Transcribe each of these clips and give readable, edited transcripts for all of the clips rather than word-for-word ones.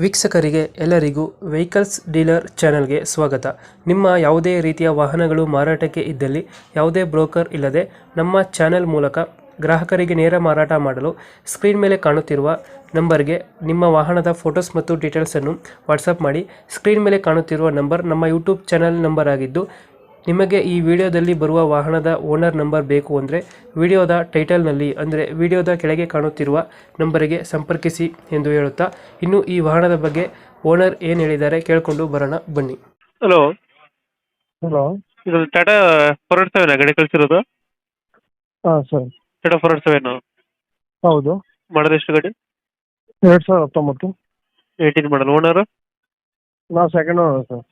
ವೀಕ್ಷಕರಿಗೆ ಎಲ್ಲರಿಗೂ vehicles dealer ಚಾನೆಲ್ಗೆ ಸ್ವಾಗತ. ನಿಮ್ಮ ಯಾವುದೇ ರೀತಿಯ ವಾಹನಗಳು ಮಾರಾಟಕ್ಕೆ ಇದ್ದಲ್ಲಿ ಯಾವುದೇ ಬ್ರೋಕರ್ ಇಲ್ಲದೆ ನಮ್ಮ ಚಾನೆಲ್ ಮೂಲಕ ಗ್ರಾಹಕರಿಗೆ ನೇರ ಮಾರಾಟ ಮಾಡಲು ಸ್ಕ್ರೀನ್ ಮೇಲೆ ಕಾಣುತ್ತಿರುವ ನಂಬರ್ಗೆ ನಿಮ್ಮ ವಾಹನದ ಫೋಟೋಸ್ ಮತ್ತು ಡೀಟೇಲ್ಸನ್ನು ವಾಟ್ಸಪ್ ಮಾಡಿ. ಸ್ಕ್ರೀನ್ ಮೇಲೆ ಕಾಣುತ್ತಿರುವ ನಂಬರ್ ನಮ್ಮ ಯೂಟ್ಯೂಬ್ ಚಾನೆಲ್ ನಂಬರ್ ಆಗಿದ್ದು, ನಿಮಗೆ ಈ ವಿಡಿಯೋದಲ್ಲಿ ಬರುವ ವಾಹನದ ಓನರ್ ನಂಬರ್ ಬೇಕು ಅಂದರೆ ವಿಡಿಯೋದ ಟೈಟಲ್ನಲ್ಲಿ ಅಂದರೆ ವಿಡಿಯೋದ ಕೆಳಗೆ ಕಾಣುತ್ತಿರುವ ನಂಬರಿಗೆ ಸಂಪರ್ಕಿಸಿ ಎಂದು ಹೇಳುತ್ತಾ, ಇನ್ನು ಈ ವಾಹನದ ಬಗ್ಗೆ ಓನರ್ ಏನು ಹೇಳಿದ್ದಾರೆ ಕೇಳಿಕೊಂಡು ಬರೋಣ ಬನ್ನಿ. Hello, hello. ಇದು ಟಾಟಾ ಫಾರ್ವರ್ಡ್ ಸೆವೆನ್ ಗಾಡಿ ಕಳಿಸಿರೋದು? ಹಾಂ ಸರ್, ಟಾಟಾ ಫಾರ್ವರ್ಡ್ ಸೆವೆನ್ ಹೌದು. ಮಾಡೋದು ಎಷ್ಟು ಗಾಡಿ? 2019. 18 ಮಾಡಲ್. ಓನರ್? ನಾವು ಸೆಕೆಂಡ್ ಓನರ್ ಸರ್.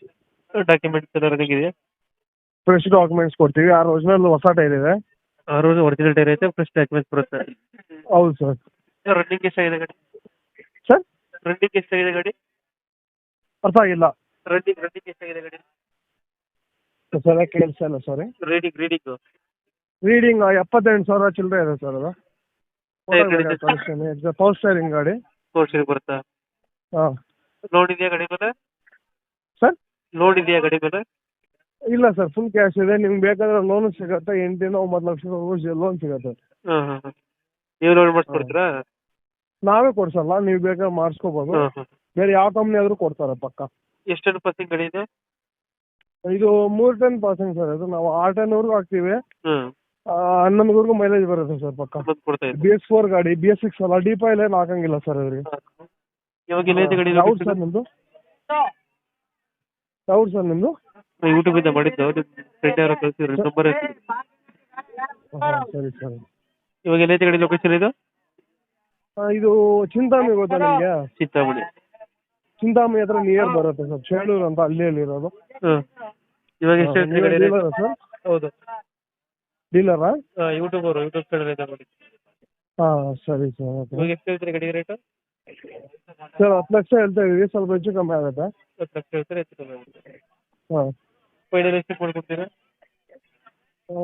ಡಾಕ್ಯುಮೆಂಟ್ಸ್ ಎಲ್ಲ ರನ್ನಿಂಗ್ ಇದೆಯಾ? ಫ್ರೆಶ್ ಡಾಕ್ಯುಮೆಂಟ್ಸ್ ಕೊಡ್ತೀವಿ. ಒರಿಜಿನಲ್ ಹೊಸ ಟೈರ್ ಇದೆ. ಒರಿಜಿನಲ್ ಟೈರ್ ಐತೆ, ಫ್ರೆಶ್ ಡಾಕ್ಯುಮೆಂಟ್ಸ್ ಬರುತ್ತೆ. ಹೌದು ಸರ್. ರನ್ನಿಂಗ್ ಎಷ್ಟಾಗಿದೆ ಗಾಡಿ? ಸರ್, ರನ್ನಿಂಗ್ ಎಷ್ಟಾಗಿದೆ ಗಾಡಿ? ಅರ್ಥ ಆಗಿಲ್ಲ. ರನ್ನಿಂಗ್ ಎಷ್ಟಾಗಿದೆ ಗಾಡಿ? ಸರಿಯಾಗಿ ಕೇಳಿಸ್ತಾ ಇಲ್ಲ, ಸಾರಿ. ರೀಡಿಂಗ್ ರೀಡಿಂಗ್ 78,000 ಚಿಲ್ಲರೆ ಇದೆ ಸರ್. ಅದು ಪವರ್ ಸ್ಟೇರಿಂಗ್ ಗಾಡಿ. ಬರುತ್ತಾ? ಹಾಂ. ಲೋನ್ ಇದೆಯಾ ಗಾಡಿ ಮೇಲೆ? ಸರ್, ಲೋನ್ ಇದೆಯಾ ಗಾಡಿ ಮೇಲೆ? ಇಲ್ಲ ಸರ್, ಫುಲ್ ಕ್ಯಾಶ್ ಇದೆ. ನಿಮ್ಗೆ ಬೇಕಾದ್ರೆ ಲೋನ್ ಸಿಗುತ್ತೆ. 8-9 ಲಕ್ಷ ಲೋನ್ ಸಿಗುತ್ತೆ. ನೀವು ಲೋನ್ ಮಾಡಿಸ್ಕೊಡ್ತೀರಾ? ನಾವೇ ಕೊಡ್ಸಲ್ಲ, ನೀವು ಬೇಕಾದ್ರೆ ಮಾಡಿಸ್ಕೋಬೋದು. ಬೇರೆ ಯಾವ ಕಂಪ್ನಿ ಆದರೂ ಕೊಡ್ತಾರೆ ಪಕ್ಕ. ಎಷ್ಟು ಪಾಸಿಂಗ್ ಗಾಡಿ ಇದೆ? ಇದು 3 ಟನ್ ಪಾಸಿಂಗ್ ಸರ್. ಇದು ನಾವು 6 ಟನ್ವರೆಗೂ ಹಾಕ್ತೀವಿ. 11ವರೆಗೂ ಮೈಲೇಜ್ ಬರುತ್ತೆ ಸರ್ ಪಕ್ಕ. BS4 ಗಾಡಿ, BS6 ಅಲ್ಲ. ಡೀಪ್ ಆಯಿಲ್ ಏನು ಹಾಕಂಗಿಲ್ಲ ಸರ್ ಇವ್ರಿಗೆ. ಯಾವ್ದು ಸರ್ ನಿಮ್ಮದು? ಯಾವ್ದು ಸರ್ ನಿಮ್ಮದು? ಯೂಟ್ಯೂಬ್ ಇಂದ ಮಾಡಿದ್ದು, ಫ್ರೆಂಡ್ ಯಾರೋ ಕಳಿಸಿದ್ರು ನಂಬರ್. ಸರಿ ಸರಿ. ಇವಾಗ ಎಲ್ಲೈತೆ ಗಾಡಿ ಲೊಕೇಶನ್ ಇದು? ಇದು ಚಿಂತಾಮಣಿ ಗೊತ್ತಾ ನಿಮಗೆ? ಚಿಂತಾಮಣಿ ಹತ್ರ ನಿಯರ್ ಬರುತ್ತೆ ಸರ್. ಚೇಳೂರು ಅಂತ ಅಲ್ಲಿ ಇರೋದು. ಇವಾಗ ಎಷ್ಟು ಡೀಲರಾ ಸರ್? ಹೌದು, ಡೀಲರಾ? ಯೂಟ್ಯೂಬ್ ಚಾನಲ್ ಇದೆ ನೋಡಿ. ಹಾಂ ಸರಿ ಸರ್. ಓಕೆ. ಇವಾಗ ಎಷ್ಟು ಹೇಳ್ತೀರಿ ಗಾಡಿ ರೇಟ್? ಸರ್ 10 ಲಕ್ಷ ಹೇಳ್ತಾ ಇದೀವಿ. ಸ್ವಲ್ಪ ಹೆಚ್ಚು ಕಮ್ಮಿ ಆಗುತ್ತೆ. 10 ಲಕ್ಷ ಹೇಳ್ತಾರೆ, ಹೆಚ್ಚು ಕಮ್ಮಿ ಆಗುತ್ತೆ. ಹಾಂ. ಫೈನಲ್ ಎಷ್ಟು ಮಾಡ್ಕೊಡ್ತೀರಾ?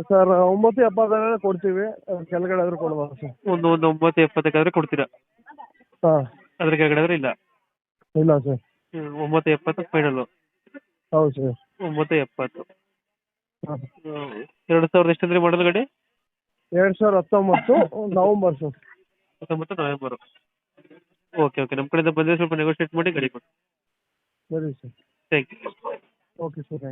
ಸರ್ 9.70 ಕೊಡ್ತೀವಿ. ಕೆಳಗಡೆ ಆದರೂ ಕೊಡ್ಬೋದು ಸರ್. ಒಂದು 9.70 ಕೊಡ್ತೀರಾ? ಹಾಂ. ಅದ್ರ ಕೆಳಗಡೆ ಆದ್ರೆ ಇಲ್ಲ? ಇಲ್ಲ ಸರ್. 9.70 ಫೈನಲ್? ಹೌದು ಸರ್. 9.70. ಹಾಂ. 2000 ಎಷ್ಟಂದ್ರೆ ಮಾಡಲ್ ಗಾಡಿ? 2019 ನವಂಬರ್ ಸರ್. 19 ನವೆಂಬರ್. ಓಕೆ, ನಮ್ಮ ಕಡೆಯಿಂದ ಬಂದರೆ ಸ್ವಲ್ಪ ನೆಗೋಷಿಯೇಟ್ ಮಾಡಿ ಗಾಡಿ ಕೊಡಿ. ಸರಿ sir. Thank you. Okay sir, thank you.